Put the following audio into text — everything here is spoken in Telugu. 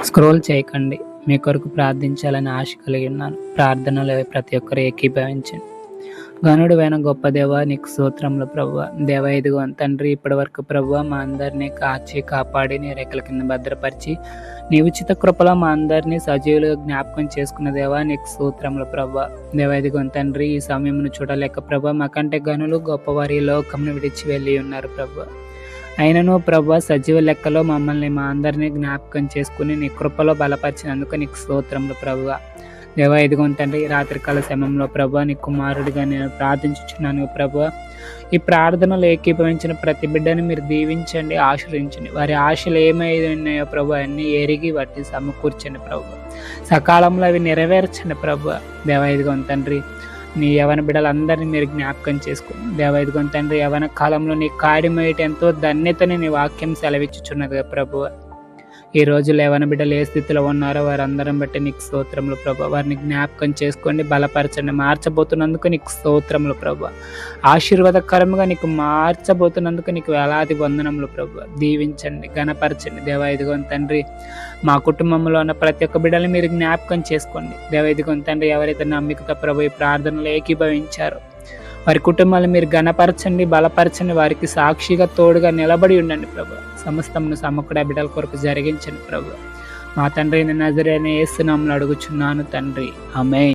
స్క్రోల్ చేయకండి. మీ కొరకు ప్రార్థించాలని ఆశ కలిగి ఉన్నాను. ప్రార్థనలో ప్రతి ఒక్కరు ఏకీభవించండి. గనుడువైన గొప్ప దేవ, నీకు స్తోత్రములు ప్రభువా. దేవ, ఇదిగో తండ్రి, ఇప్పటి వరకు ప్రభువా మా అందరినీ కాచి కాపాడి నీ రెక్కల కింద భద్రపరిచి నీ ఉచిత కృపలో మా అందరినీ సజీవులుగా జ్ఞాపకం చేసుకున్న దేవా, నీకు స్తోత్రములు ప్రభువా. దేవ, ఇదిగో తండ్రి, ఈ సమయమును చూడలేక ప్రభువా మాకంటే గనులు గొప్పవారి ఈ లోకమును విడిచి వెళ్ళి ఉన్నారు ప్రభువా. అయినను ప్రభువా, సజీవ లెక్కలో మమ్మల్ని మా అందరినీ జ్ఞాపకం చేసుకుని నీ కృపలో బలపరిచినందుకు నీకు స్తోత్రములు ప్రభువా. దేవా, ఇదిగో తండ్రి, రాత్రికాల సమయంలో ప్రభువా నీ కుమారుడిగా నేను ప్రార్థించుచున్నాను ప్రభువా. ఈ ప్రార్థనలు ఏకీభవించిన ప్రతి బిడ్డని మీరు దీవించండి, ఆశీర్వదించండి. వారి ఆశలు ఏమై ఉన్నాయో ప్రభు అన్నీ ఎరిగి వాటిని సమకూర్చండి ప్రభు. సకాలంలో అవి నెరవేర్చండి ప్రభు. దేవా, ఇదిగో తండ్రి, నీ యవన బిడ్డలందరినీ మీరు జ్ఞాపకం చేసుకోండి. దేవా, ఇదిగో తండ్రి, యవన కాలంలో నీ కాడి మొయ్యట ఎంతో ధన్యతని నీ వాక్యం సెలవిచ్చుచున్నది ప్రభువ. ఈ రోజుల్లో యవన బిడ్డలు ఏ స్థితిలో ఉన్నారో వారందరం బట్టి నీకు స్తోత్రములు ప్రభు. వారిని జ్ఞాపకం చేసుకోండి, బలపరచండి. మార్చబోతున్నందుకు నీకు స్తోత్రములు ప్రభు. ఆశీర్వాదకరంగా నీకు మార్చబోతున్నందుకు నీకు వేలాది వందనములు ప్రభు. దీవించండి, ఘనపరచండి. దేవా, ఇదిగో తండ్రి, మా కుటుంబంలో ఉన్న ప్రతి ఒక్క బిడ్డలు మీరు జ్ఞాపకం చేసుకోండి. దేవా, ఇదిగో తండ్రి, ఎవరైతే నమ్మికతో ప్రభు ఈ ప్రార్థనలు ఏకీభవించారో వారి కుటుంబాలను మీరు ఘనపరచండి, బలపరచండి. వారికి సాక్షిగా తోడుగా నిలబడి ఉండండి ప్రభు. సమస్తమును సమకూడ బిడ్డల కొరకు జరిగించండి ప్రభు. మా తండ్రి నజరేయుడైన యేసు నామములో అడుగుచున్నాను తండ్రి, ఆమేన్.